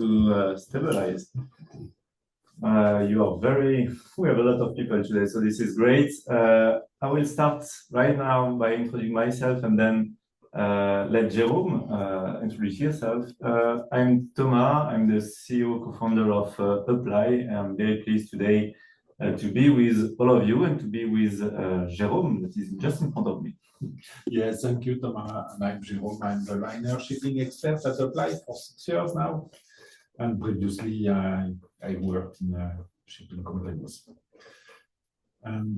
to stabilize. We have a lot of people today, so this is great. I will start right now by introducing myself and then let Jérôme introduce yourself. I'm Thomas, I'm the CEO, co-founder of Appli. I'm very pleased today to be with all of you and to be with Jérôme, that is just in front of me. Yes, thank you, Thomas. And I'm Jérôme. I'm the liner shipping expert at Appli for 6 years now. And previously, I worked in shipping companies. And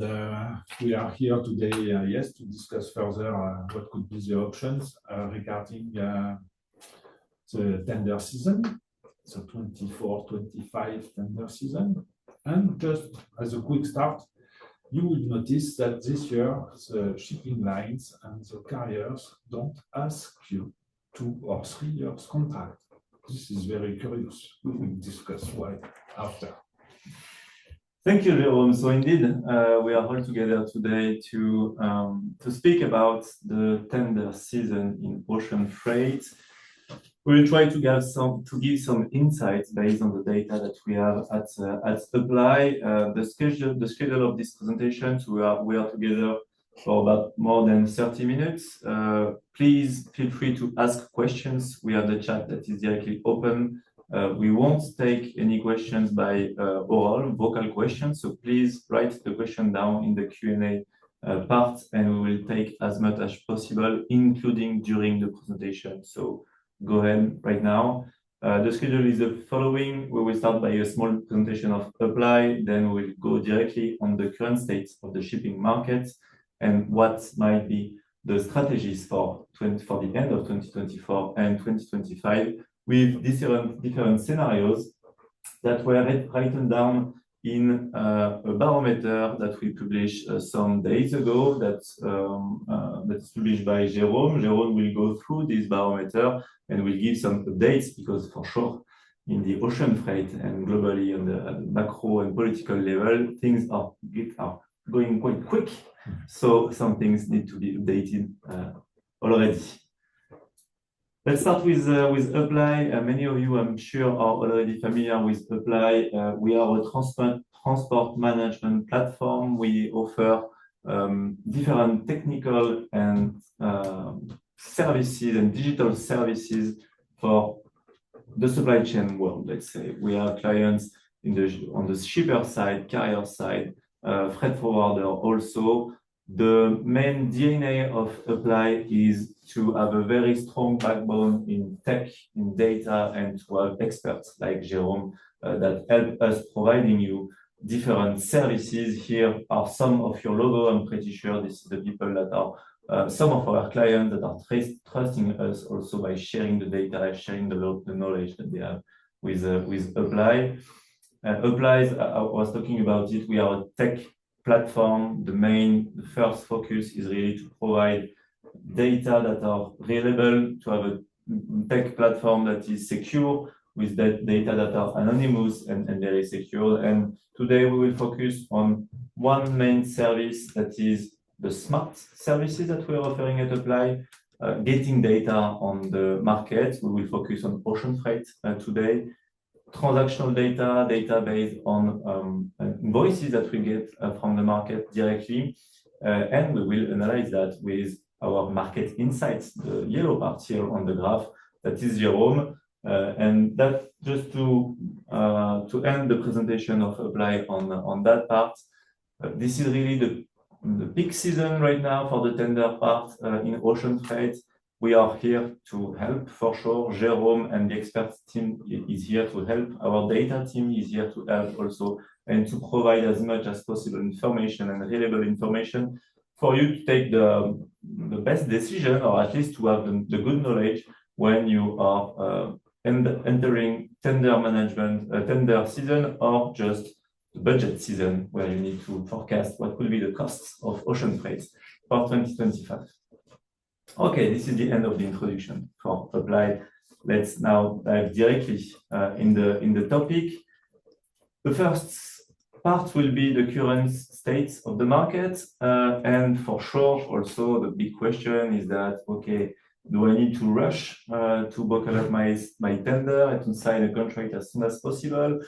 we are here today, yes, to discuss further what could be the options regarding the tender season, the 24-25 tender season. And just as a quick start, you will notice that this year, the shipping lines and the carriers don't ask you 2 or 3 years contract. This is very curious. We will discuss why after. Thank you, Jérôme. So indeed, we are all together today to speak about the tender season in ocean freight. We will try to give some insights based on the data that we have at Appli. The schedule of this presentation, so we are together for about more than 30 minutes. Please feel free to ask questions. We have the chat that is directly open. We won't take any questions by oral, vocal questions, so please write the question down in the Q&A part, and we will take as much as possible, including during the presentation. So go ahead right now. The schedule is the following. We will start by a small presentation of Appli, then we'll go directly on the current state of the shipping market and what might be the strategies for the end of 2024 and 2025 with different scenarios that were written down in a barometer that we published some days ago that's published by Jérôme. Jérôme will go through this barometer and will give some updates because for sure in the ocean freight and globally on the macro and political level, things are going quite quick. So some things need to be updated already. Let's start with Appli. Many of you, I'm sure, are already familiar with Appli. We are a transport management platform. We offer different technical and services and digital services for the supply chain world, let's say. We have clients on the shipper side, carrier side, freight forwarder also. The main DNA of Appli is to have a very strong backbone in tech, in data, and to have experts like Jérôme that help us providing you different services. Here are some of your logo. I'm pretty sure this is the people that are some of our clients that are trusting us also by sharing the data, sharing the knowledge that they have with Appli. Appli, I was talking about it, we are a tech platform. The first focus is really to provide data that are reliable, to have a tech platform that is secure with that data that are anonymous and very secure. And today we will focus on one main service that is the smart services that we are offering at Appli, getting data on the market. We will focus on ocean freight today. Transactional data based on invoices that we get from the market directly. And we will analyze that with our market insights, the yellow part here on the graph, that is Jérôme. And that just to end the presentation of Appli on that part. This is really the peak season right now for the tender part in ocean freight. We are here to help for sure. Jérôme and the experts team is here to help. Our data team is here to help also and to provide as much as possible information and reliable information for you to take the best decision, or at least to have the good knowledge when you are entering tender management, tender season, or just the budget season where you need to forecast what will be the costs of ocean freight for 2025. Okay, this is the end of the introduction for Appli. Let's now dive directly in the topic. The first part will be the current state of the market, and for sure, also the big question is that, okay, Do I need to rush to buckle up my tender and to sign a contract as soon as possible?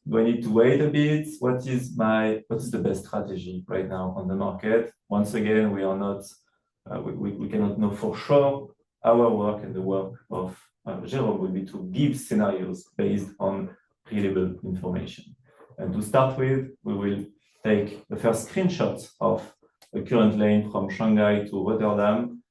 Do I need to wait a bit? What is the best strategy right now on the market? Once again, we are not, we cannot know for sure. Our work and the work of Jérôme will be to give scenarios based on reliable information. And to start with, we will take the first screenshot of the current lane from Shanghai to Rotterdam.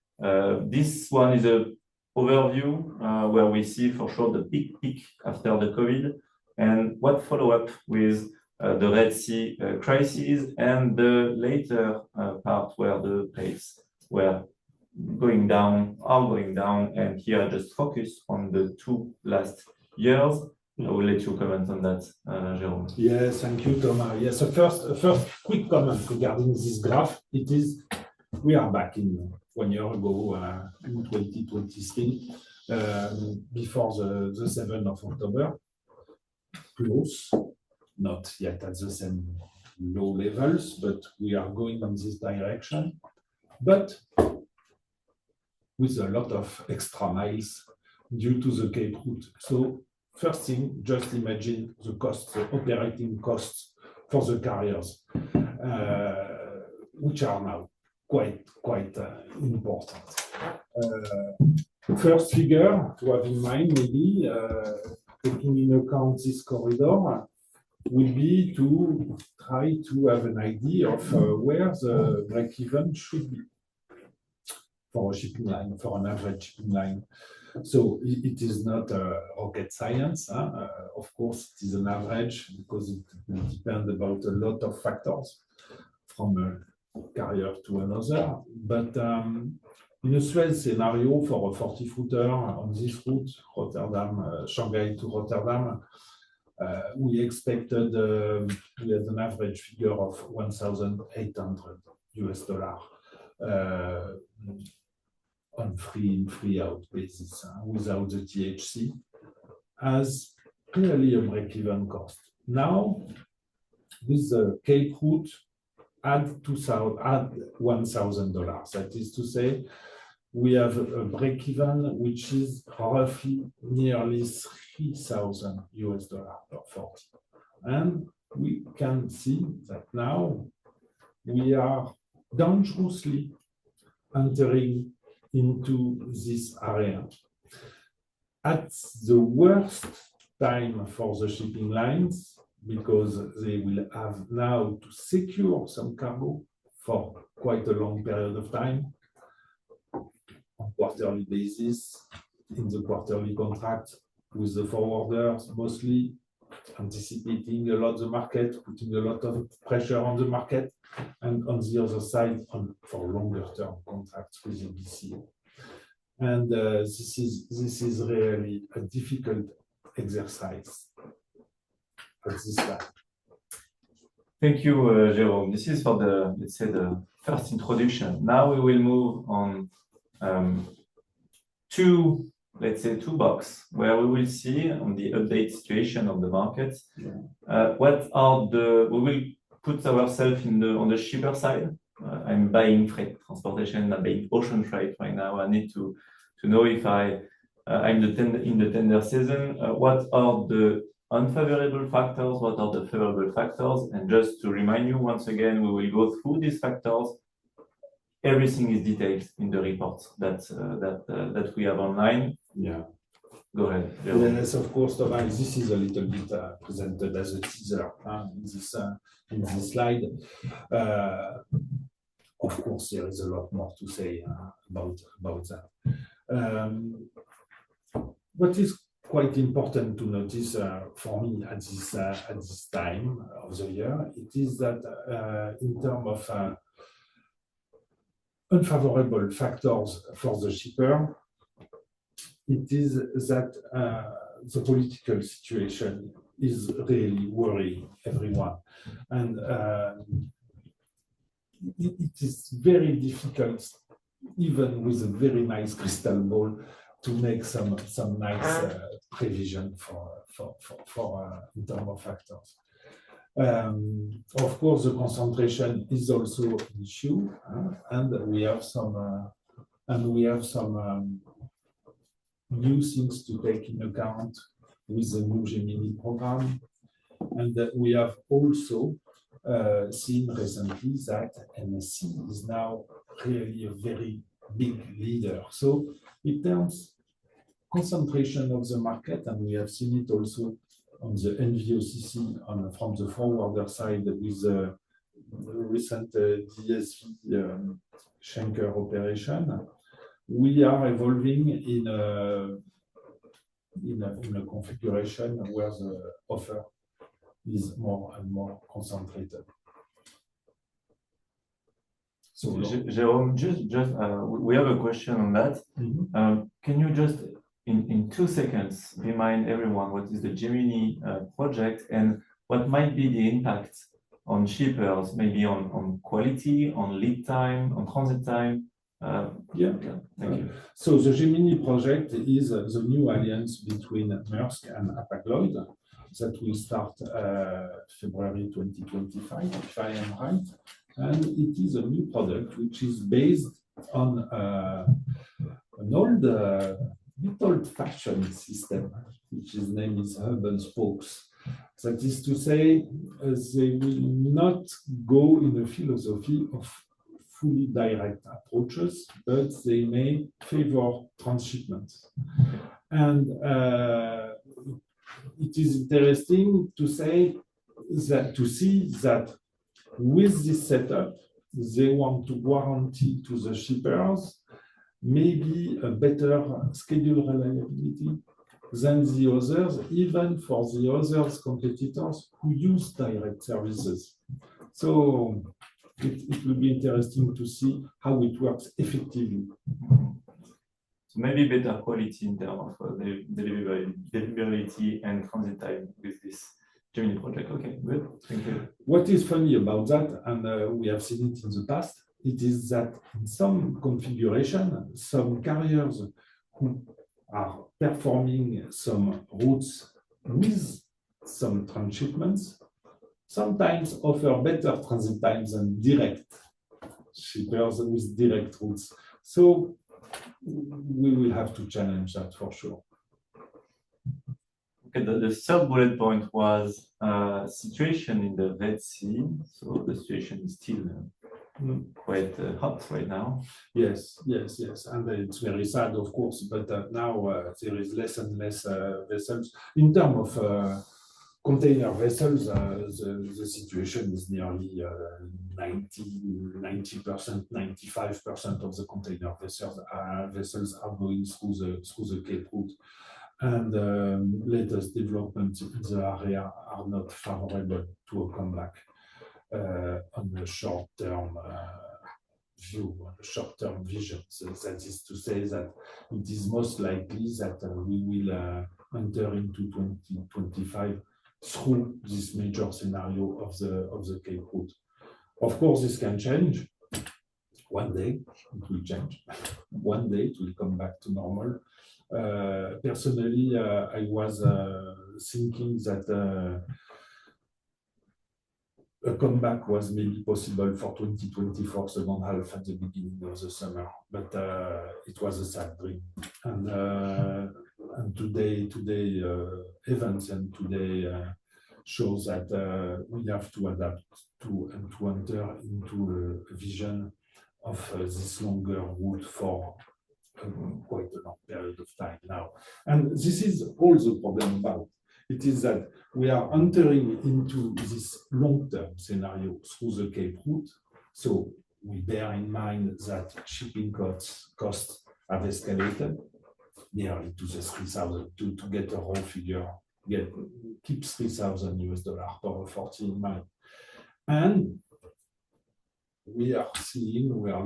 This one is an overview where we see for sure the big peak after the COVID and what follow up with the Red Sea crisis and the later part where the rates were going down, and here I just focus on the 2 last years. I will let you comment on that, Jérôme. Yes, thank you, Thomas. Yes, so first quick comment regarding this graph. It is, we are back in 1 year ago, in 2023, before the 7th of October. Close, not yet at the same low levels, but we are going in this direction. But with a lot of extra miles due to the Cape route. So first thing, just imagine the costs, the operating costs for the carriers, which are now quite important. First figure to have in mind, maybe taking in account this corridor, will be to try to have an idea of where the break-even should be for a shipping line, for an average shipping line. So it is not rocket science. Of course, it is an average because it will depend about a lot of factors from a carrier to another. But in a Suez scenario for a 40-footer on this route, Rotterdam, Shanghai to Rotterdam, we expected, we had an average figure of $1,800 on free in, free out basis without the THC as clearly a break-even cost. Now, with the Cape route, add $1,000. That is to say, we have a break-even which is roughly nearly $3,000 per 40. And we can see that now we are dangerously entering into this area. At the worst time for the shipping lines, because they will have now to secure some cargo for quite a long period of time on quarterly basis, in the quarterly contract with the forwarders, mostly anticipating a lot the market, putting a lot of pressure on the market, and on the other side, for longer term contracts with the BCO. And this is really a difficult exercise at this time. Thank you, Jérôme. This is for the, let's say, the first introduction. Now we will move on two boxes where we will see on the update situation of the market. What are we will put ourselves on the shipper side. I'm buying freight transportation, I'm buying ocean freight right now. I need to know if I'm in the tender season. What are the unfavorable factors? What are the favorable factors? And just to remind you, once again, we will go through these factors. Everything is detailed in the report that we have online. Yeah. Go ahead. Yes, of course, Thomas. This is a little bit presented as a teaser in this slide. Of course, there is a lot more to say about that. What is quite important to notice for me at this time of the year, it is that in terms of unfavorable factors for the shipper, it is that the political situation is really worrying everyone. And it is very difficult, even with a very nice crystal ball, to make some nice prevision for in terms of factors. Of course, the concentration is also an issue, and we have some new things to take in account with the new Gemini program. And we have also seen recently that MSC is now really a very big leader. So it turns concentration of the market, and we have seen it also on the NVOCC from the forwarder side with the recent DSV Schenker operation. We are evolving in a configuration where the offer is more and more concentrated. So, Jérôme, we have a question on that. Can you just, in 2 seconds, remind everyone what is the Gemini project and what might be the impact on shippers, maybe on quality, on lead time, on transit time? Thank you. So the Gemini project is the new alliance between Maersk and Appli that will start February 2025, if I am right. And it is a new product which is based on an old-fashioned system, which his name is hub and spokes. That is to say, they will not go in the philosophy of fully direct approaches, but they may favor transshipment. And it is interesting to see that with this setup, they want to guarantee to the shippers maybe a better schedule reliability than the others, even for the others competitors who use direct services. So it will be interesting to see how it works effectively. So maybe better quality in terms of deliverability and transit time with this Gemini project. Okay, good. Thank you. What is funny about that, and we have seen it in the past, it is that in some configuration, some carriers who are performing some routes with some transshipments sometimes offer better transit times than direct shippers with direct routes. So we will have to challenge that for sure. Okay, the third bullet point was situation in the Red Sea. So the situation is still quite hot right now. Yes, and it's very sad, of course, but now there is less and less vessels. In terms of container vessels, the situation is nearly 90%, 95% of the container vessels are going through the Cape Route. And latest developments in the area are not favorable to a comeback on the short-term view, short-term vision. So that is to say that it is most likely that we will enter into 2025 through this major scenario of the Cape Route. Of course, this can change. One day it will change. One day it will come back to normal. Personally, I was thinking that a comeback was maybe possible for 2024 second half at the beginning of the summer, but it was a sad dream. And today events and today shows that we have to adapt to and to enter into a vision of this longer route for quite a long period of time now. And this is all the problem about. It is that we are entering into this long-term scenario through the Cape Route. So we bear in mind that shipping costs have escalated nearly to the 3,000 to get a raw figure, keep $3,000 per 14 miles. And we are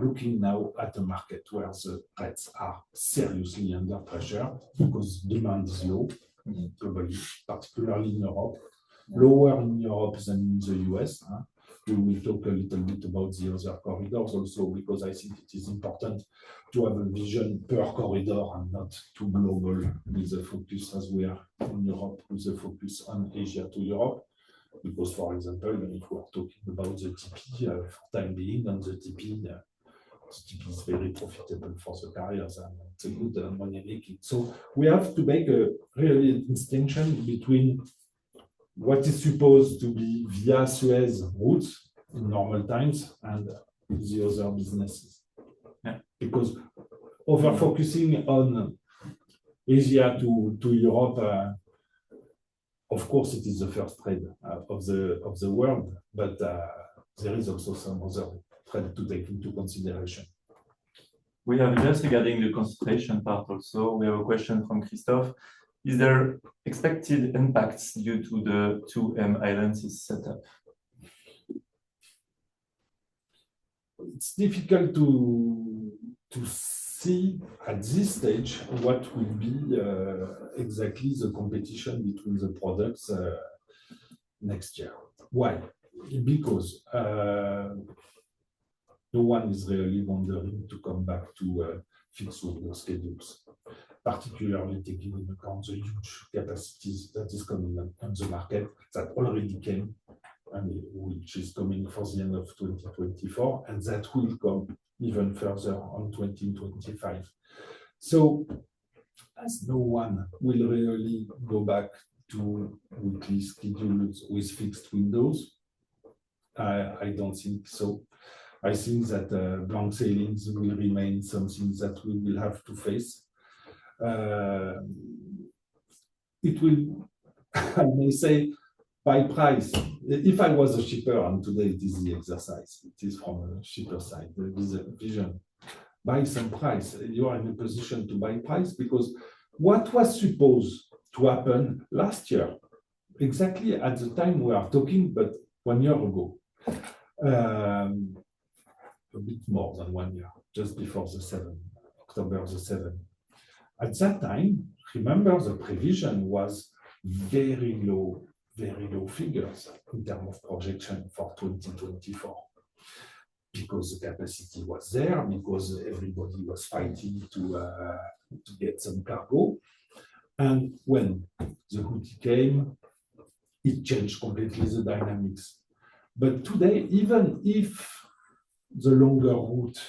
looking now at a market where the rates are seriously under pressure because demand is low globally, particularly in Europe, lower in Europe than in the US. We will talk a little bit about the other corridors also, because I think it is important to have a vision per corridor and not too global with a focus as we are in Europe, with a focus on Asia to Europe. Because, for example, if we are talking about the TP, for time being on the TP, it is very profitable for the carriers and it's a good money making. So we have to make a really distinction between what is supposed to be via Suez routes in normal times and the other businesses. Yeah. Because over focusing on Asia to Europe, of course, it is the first trade of the world, but there is also some other trade to take into consideration. We have just regarding the concentration part also, we have a question from Christophe. Is there expected impacts due to the 2M islands setup? It's difficult to see at this stage what will be exactly the competition between the products next year. Why? Because no one is really wondering to come back to fixed window schedules, particularly taking into account the huge capacities that is coming on the market that already came, and which is coming for the end of 2024, and that will come even further on 2025. So, as no one will really go back to weekly schedules with fixed windows, I don't think so. I think that blank sailings will remain something that we will have to face. It will, I may say, by price. If I was a shipper, and today it is the exercise, it is from a shipper side, the vision. Buy some price. You are in a position to buy price because what was supposed to happen last year, exactly at the time we are talking, but 1 year ago, a bit more than 1 year, just before the 7th, October the 7th. At that time, remember the prevision was very low figures in terms of projection for 2024. Because the capacity was there, because everybody was fighting to get some cargo. And when the Houthi came, it changed completely the dynamics. But today, even if the longer route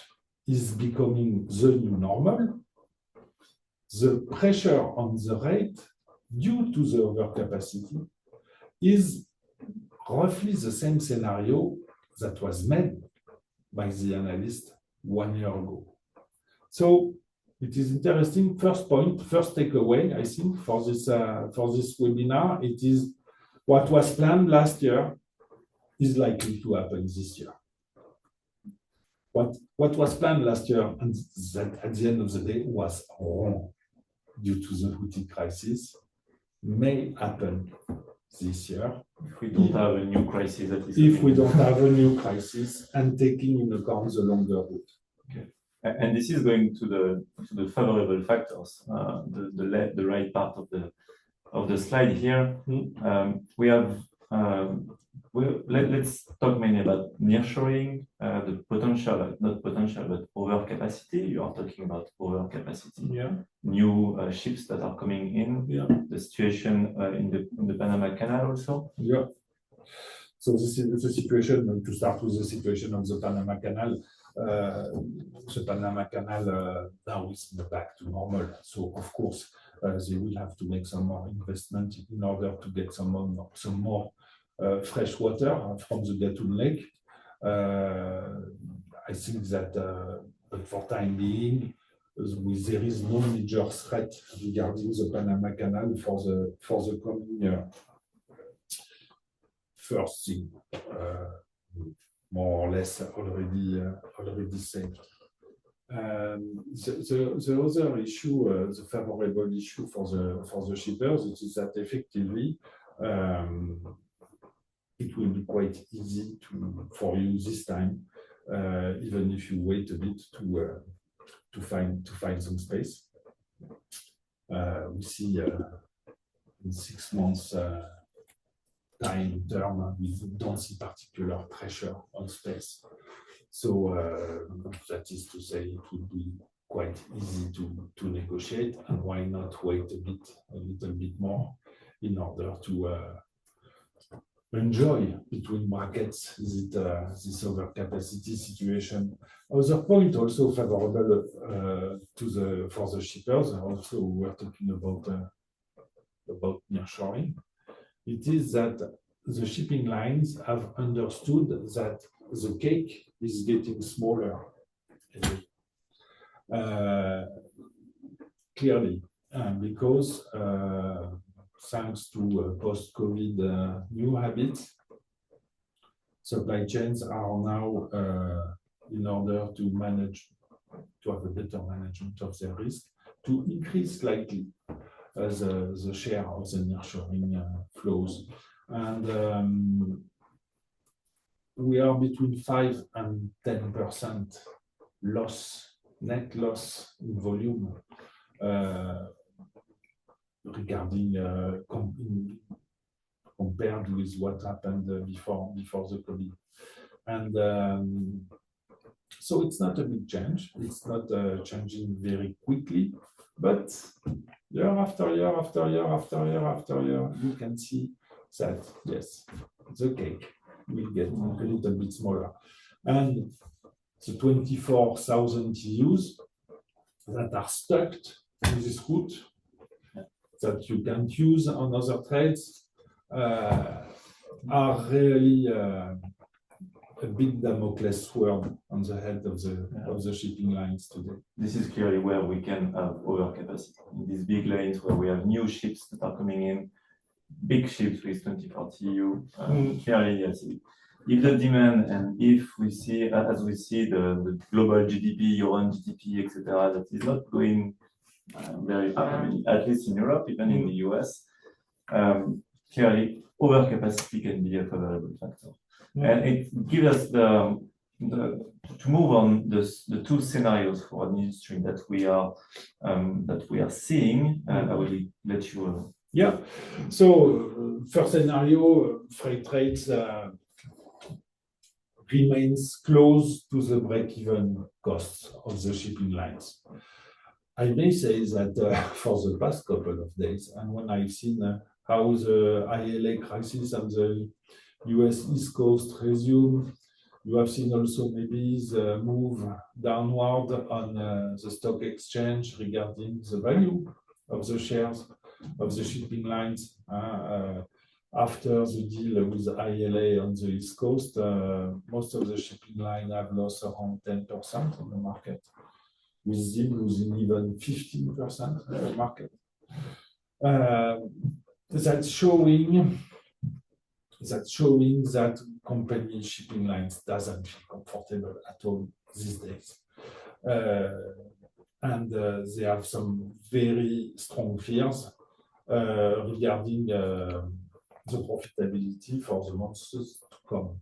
is becoming the new normal, the pressure on the rate due to the overcapacity is roughly the same scenario that was made by the analyst 1 year ago. So it is interesting. First point, first takeaway, I think, for this webinar, it is what was planned last year is likely to happen this year. What was planned last year, and that at the end of the day was wrong due to the Houthi crisis, may happen this year. If we don't have a new crisis that is if we don't have a new crisis and taking into account the longer route. Okay. And this is going to the favorable factors, the right part of the slide here. We have let's talk mainly about nearshoring, the potential, not potential, but overcapacity. You are talking about overcapacity. Yeah. New ships that are coming in. Yeah. The situation in the Panama Canal also. Yeah. So this is the situation. To start with the situation of the Panama Canal. The Panama Canal now is back to normal. So of course they will have to make some more investment in order to get some more fresh water from the Gatun Lake. I think that, but for time being, there is no major threat regarding the Panama Canal for the coming year. First thing, more or less already saved. The other issue, the favorable issue for the shippers, it is that effectively it will be quite easy for you this time, even if you wait a bit to find some space. We see in 6 months time term, we don't see particular pressure on space. So that is to say, it would be quite easy to negotiate, and why not wait a little bit more in order to enjoy, between brackets, is it this overcapacity situation. Other point also favorable for the shippers. Also, we're talking about nearshoring. It is that the shipping lines have understood that the cake is getting smaller. Clearly, because thanks to post-COVID new habits, supply chains are now, in order to manage, to have a better management of their risk, to increase slightly the share of the nearshoring flows. And we are between 5 and 10% loss, net loss in volume regarding compared with what happened before the COVID. And so it's not a big change. It's not changing very quickly, but year after year after year after year after year, you can see that, yes, the cake will get a little bit smaller. And the 24,000 TEUs that are stuck in this route that you can't use on other trades are really a big Damocles sword on the head of the shipping lines today. This is clearly where we can have overcapacity. In these big lanes where we have new ships that are coming in, big ships with 24 TEU, clearly, yes. If the demand and if we see, as we see the global GDP, Euro GDP, etc., that is not going very up, I mean, at least in Europe, even in the US, clearly overcapacity can be a favorable factor. And it gives us to move on the two scenarios for an industry that we are seeing. I will let you. Yeah. So first scenario, freight rates remains close to the break-even costs of the shipping lines. I may say that for the past couple of days, and when I've seen how the ILA crisis on the US East Coast resumed, you have seen also maybe the move downward on the stock exchange regarding the value of the shares of the shipping lines. After the deal with ILA on the East Coast, most of the shipping lines have lost around 10% on the market, with ZIM losing even 15% of the market. That's showing that company shipping lines doesn't feel comfortable at all these days. And they have some very strong fears regarding the profitability for the months to come.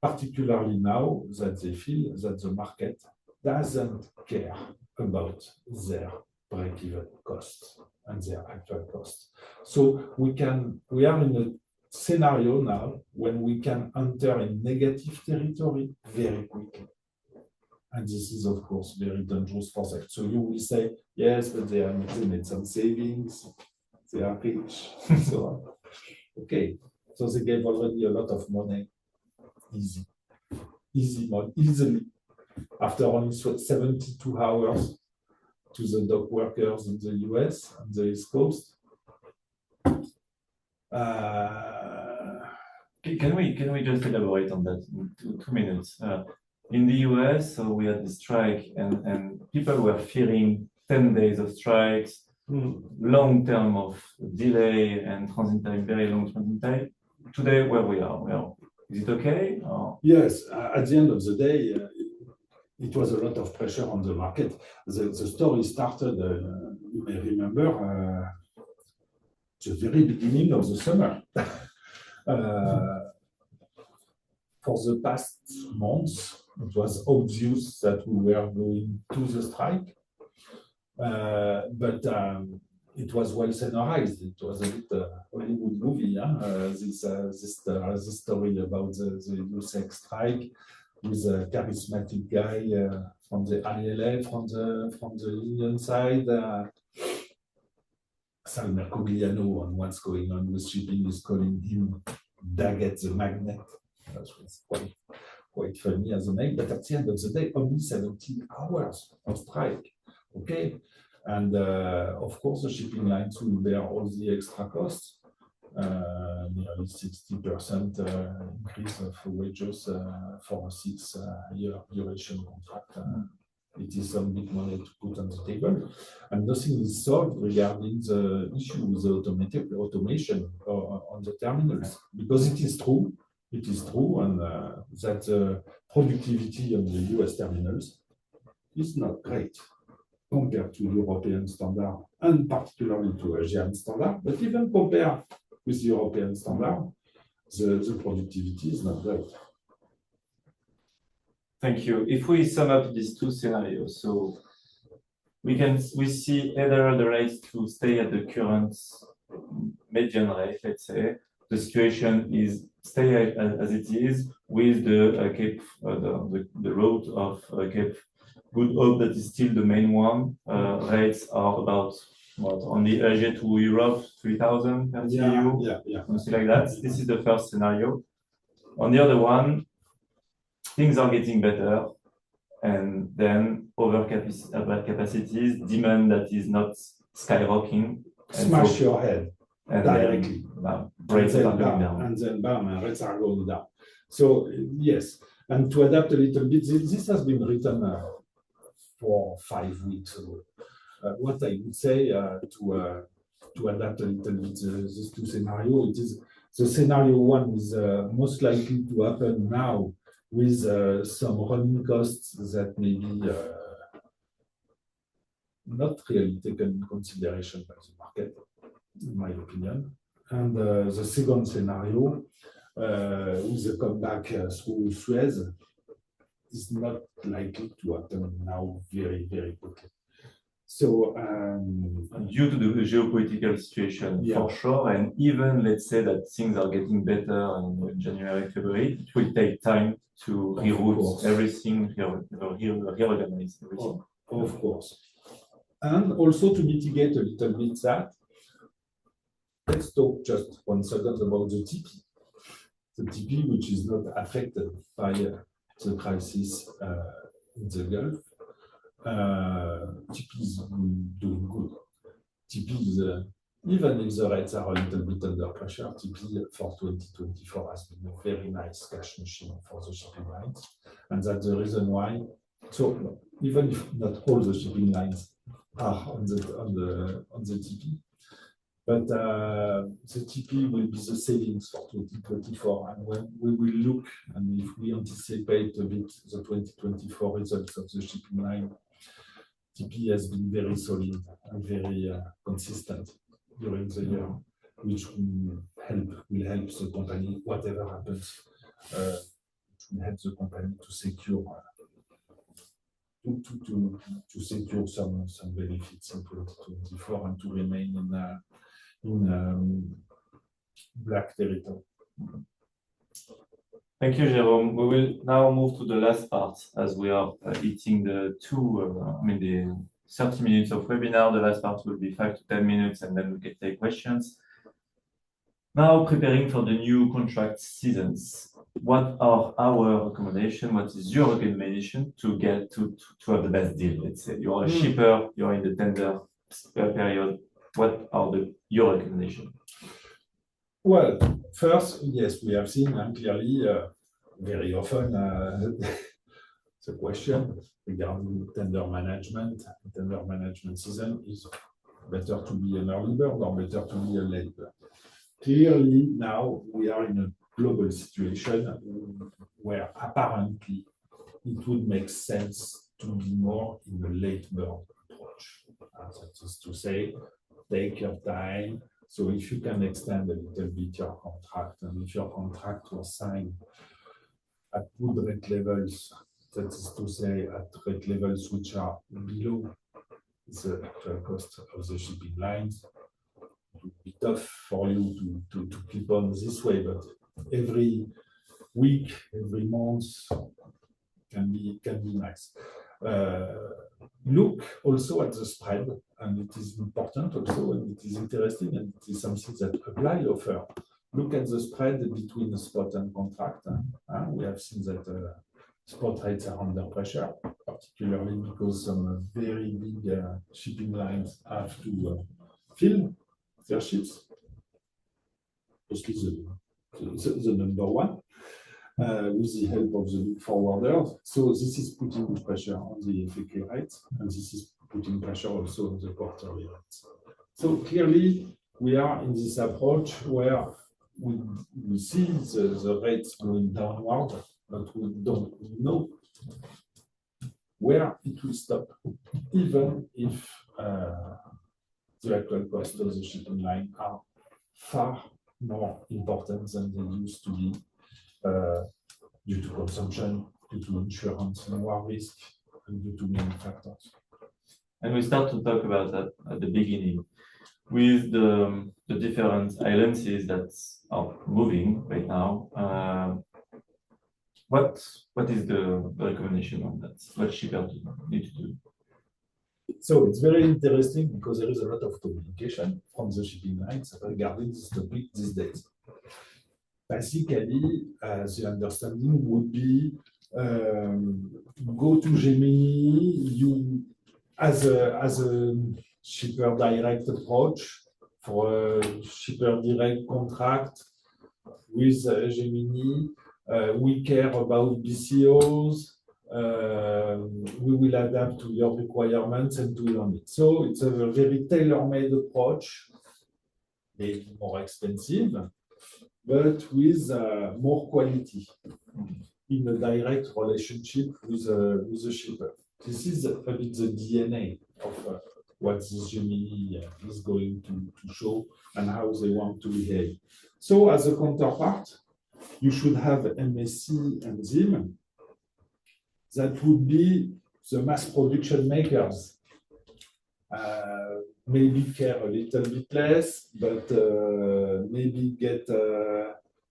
Particularly now that they feel that the market doesn't care about their break-even costs and their actual costs. So we are in a scenario now when we can enter in negative territory very quickly. And this is, of course, very dangerous for them. So you will say, yes, but they made some savings, they are rich, and so on. Okay, so they gave already a lot of money, easily, after only 72 hours to the dock workers in the US on the East Coast. Can we just elaborate on that in 2 minutes? In the US, so we had the strike, and people were fearing 10 days of strikes, long term of delay and transit time, very long transit time. Today, where we are, is it okay? Or? Yes, at the end of the day, it was a lot of pressure on the market. The story started, you may remember, the very beginning of the summer. For the past months, it was obvious that we were going to the strike, but it was well scenarized. It was a bit Hollywood movie, this story about the USEC strike with a charismatic guy from the ILA, from the union side. Salmer Cogliano, on what's going on with shipping, is calling him Daggett the magnet. That was quite funny as a name, but at the end of the day, only 17 hours of strike. Okay, and of course, the shipping lines will bear all the extra costs. Nearly 60% increase of wages for a 6-year duration contract. It is some big money to put on the table, and nothing is solved regarding the issue with the automation on the terminals, because it is true, and that productivity on the US terminals is not great compared to European standard, and particularly to Asian standard, but even compared with the European standard, the productivity is not great. Thank you. If we sum up these two scenarios, so we see either the rates to stay at the current median rate, let's say, the situation is stay as it is with the Cape, the route of Cape Good Hope that is still the main one. Rates are about what on the Asia to Europe 3,000 per TEU, something like that. This is the first scenario. On the other one, things are getting better, and then capacities, demand that is not skyrocketing. Smash your head directly. Rates are going down. And then bam, rates are going down. So yes, and to adapt a little bit, this has been written 4 or 5 weeks ago. What I would say to adapt a little bit these two scenarios, it is the scenario 1 is most likely to happen now, with some running costs that may be not really taken in consideration by the market, in my opinion. And the second scenario, with the comeback through Suez, is not likely to happen now very, very quickly. So, due to the geopolitical situation, for sure, and even let's say that things are getting better in January, February, it will take time to reroute everything, reorganize everything. Of course. And also to mitigate a little bit that, let's talk just 1 second about the TP. The TP, which is not affected by the crisis in the Gulf. TP is doing good. TP is, even if the rates are a little bit under pressure, TP for 2024 has been a very nice cash machine for the shipping lines. And that's the reason why, so even if not all the shipping lines are on the TP, but the TP will be the savings for 2024. And when we will look, and if we anticipate a bit the 2024 results of the shipping line, TP has been very solid and very consistent during the year, which will help the company, whatever happens, will help the company to secure to secure some benefits in 2024 and to remain in black territory. Thank you, Jérôme. We will now move to the last part as we are hitting the 30 minutes of webinar. The last part will be 5 to 10 minutes, and then we can take questions. Now, preparing for the new contract seasons, what are our recommendations? What is your recommendation to get to have the best deal? Let's say you are a shipper, you are in the tender period. What are your recommendations? Well, first, yes, we have seen clearly very often the question regarding tender management season is better to be an early bird or better to be a late bird. Clearly, now we are in a global situation where apparently it would make sense to be more in the late bird approach. That is to say, take your time. So if you can extend a little bit your contract, and if your contract was signed at good rate levels, that is to say at rate levels which are below the actual cost of the shipping lines, it would be tough for you to keep on this way, but every week, every month can be nice. Look also at the spread, and it is important also, and it is interesting, and it is something that Appli offer. look at the spread between the spot and contract. We have seen that spot rates are under pressure, particularly because some very big shipping lines have to fill their ships, mostly the number one, with the help of the big forwarders. So this is putting pressure on the FAQ rates, and this is putting pressure also on the quarterly rates. So clearly, we are in this approach where we see the rates going downward, but we don't know where it will stop, even if the actual cost of the shipping line are far more important than they used to be due to consumption, due to insurance and war risk, and due to many factors. And we start to talk about that at the beginning with the different alliances that are moving right now. What is the recommendation on that? What shippers need to do? So it's very interesting because there is a lot of communication from the shipping lines regarding this topic these days. Basically, the understanding would be go to Gemini, you as a shipper direct approach for a shipper direct contract with Gemini. We care about BCOs. We will adapt to your requirements and to your needs. So it's a very tailor-made approach, maybe more expensive, but with more quality in a direct relationship with the shipper. This is a bit the DNA of what this Gemini is going to show and how they want to behave. So as a counterpart, you should have MSC and ZIM. That would be the mass production makers. Maybe care a little bit less, but maybe get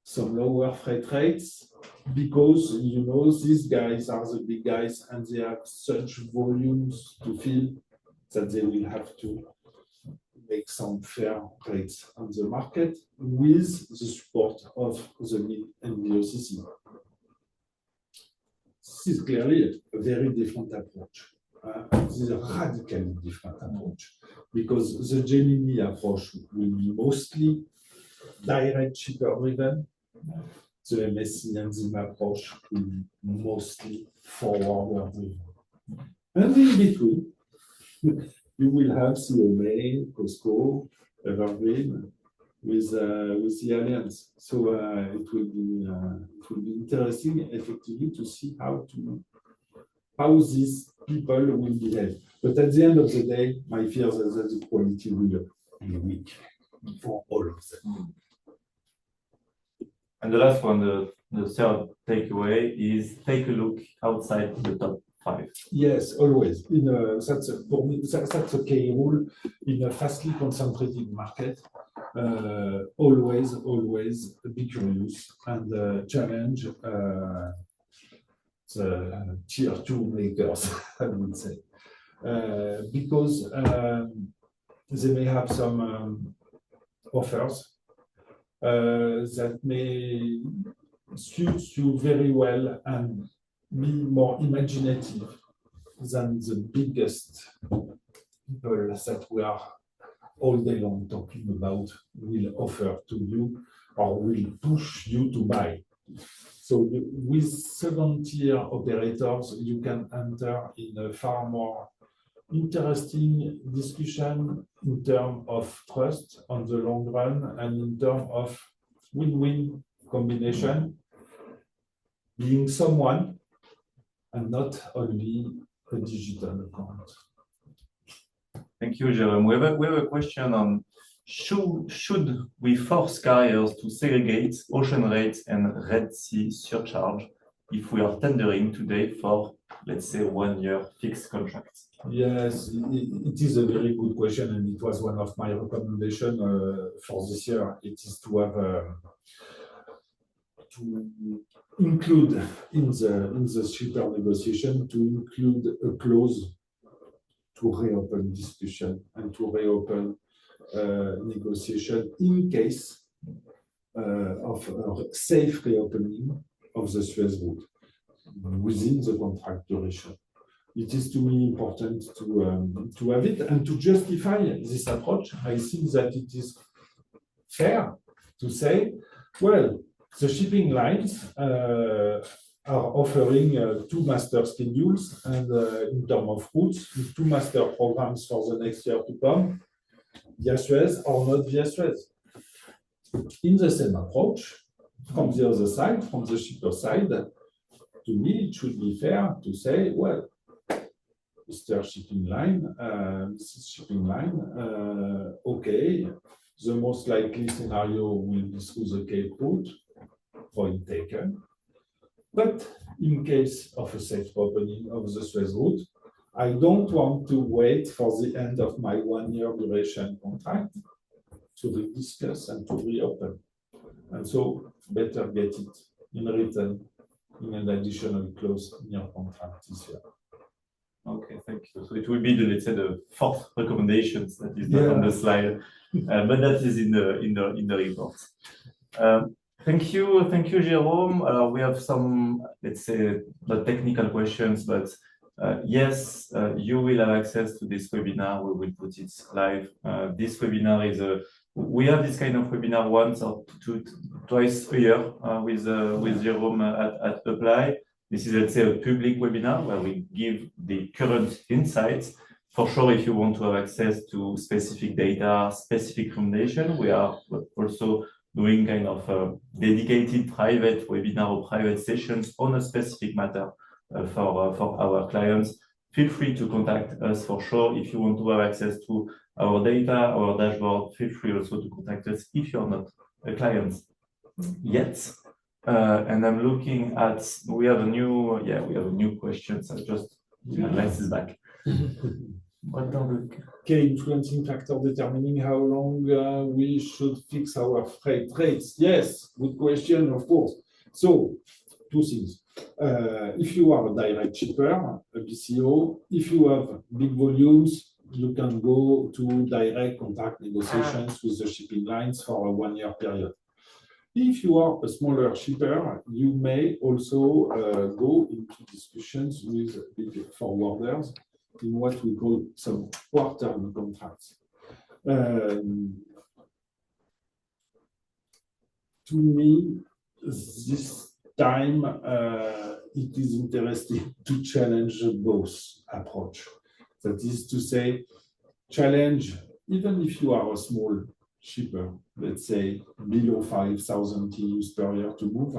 some lower freight rates because, you know, these guys are the big guys and they have such volumes to fill that they will have to make some fair rates on the market with the support of the MIL and the OCC. This is clearly a very different approach. This is a radically different approach because the Gemini approach will be mostly direct shipper driven. The MSC and ZIM approach will be mostly forwarder driven. And in between, you will have CMA, Costco, Evergreen with the alliance. So it will be interesting, effectively, to see how these people will behave. But at the end of the day, my fear is that the quality will be weak for all of them. And the last one, the third takeaway is take a look outside the top 5. Yes, always. For me, that's a key rule in a fastly concentrated market. Always be curious and challenge the tier 2 makers, I would say, because they may have some offers that may suit you very well and be more imaginative than the biggest people that we are all day long talking about will offer to you or will push you to buy. So with second-tier operators, you can enter in a far more interesting discussion in terms of trust on the long run and in terms of win-win combination, being someone and not only a digital account. Thank you, Jérôme. We have a question on should we force carriers to segregate ocean rates and Red Sea surcharge if we are tendering today for, let's say, 1 year fixed contracts? Yes, it is a very good question, and it was one of my recommendations for this year. It is to have to include in the shipper negotiation to include a clause to reopen discussion and to reopen negotiation in case of a safe reopening of the Suez route within the contract duration. It is to me important to have it and to justify this approach. I think that it is fair to say, well, the shipping lines are offering two master schedules and in terms of routes, two master programs for the next year to come, via Suez or not via Suez. In the same approach, from the other side, from the shipper side, to me, it should be fair to say, well, Mrs. Shipping Line, okay, the most likely scenario will be through the Cape route, point taken. But in case of a safe opening of the Suez route, I don't want to wait for the end of my 1-year duration contract to rediscuss and to reopen. And so better get it in written in an additional clause in your contract this year. Okay, thank you. So it will be the, let's say, the fourth recommendations that is not on the slide, but that is in the report. Thank you, Jérôme. We have some, let's say, not technical questions, but yes, you will have access to this webinar. We will put it live. This webinar is we have this kind of webinar once or twice a year with Jérôme at Appli. This is, let's say, a public webinar where we give the current insights. For sure, if you want to have access to specific data, specific recommendation, we are also doing kind of dedicated private webinar or private sessions on a specific matter for our clients. Feel free to contact us for sure. If you want to have access to our data, our dashboard, feel free also to contact us if you're not a client yet. And I'm looking at, we have a new question. So just, Alex is back. What are the key influencing factor determining how long we should fix our freight rates? Yes, good question, of course. So, two things. If you are a direct shipper, a BCO, if you have big volumes, you can go to direct contract negotiations with the shipping lines for a 1-year period. If you are a smaller shipper, you may also go into discussions with big forwarders in what we call some quarterly contracts. To me, this time it is interesting to challenge both approach. That is to say, challenge, even if you are a small shipper, let's say below 5,000 TEUs per year to move,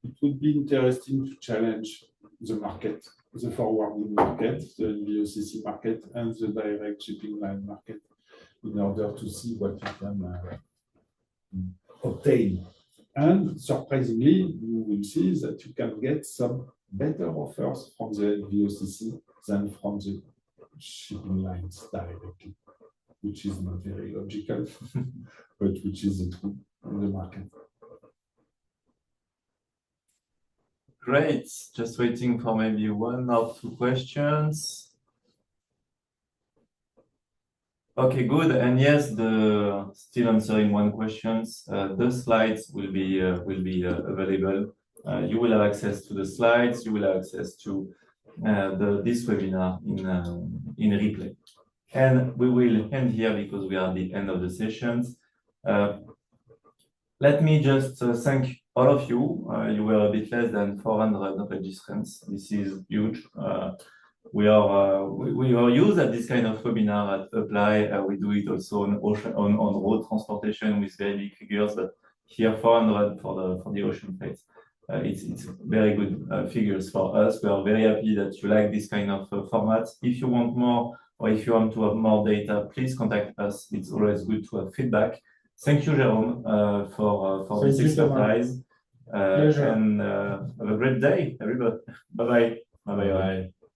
it would be interesting to challenge the market, the forwarding market, the VOCC market, and the direct shipping line market in order to see what you can obtain. And surprisingly, you will see that you can get some better offers from the VOCC than from the shipping lines directly, which is not very logical, but which is the truth in the market. Great. Just waiting for maybe 1 or 2 questions. Okay, good. And yes, still answering 1 question. The slides will be available. You will have access to the slides. You will have access to this webinar in replay. And we will end here because we are at the end of the sessions. Let me just thank all of you. You were a bit less than 400 registrants. This is huge. We are used at this kind of webinar at Appli. We do it also on road transportation with very big figures, but here 400 for the ocean freight. It's very good figures for us. We are very happy that you like this kind of format. If you want more or if you want to have more data, please contact us. It's always good to have feedback. Thank you, Jérôme, for this exercise. And have a great day, everybody. Bye-bye. Bye-bye.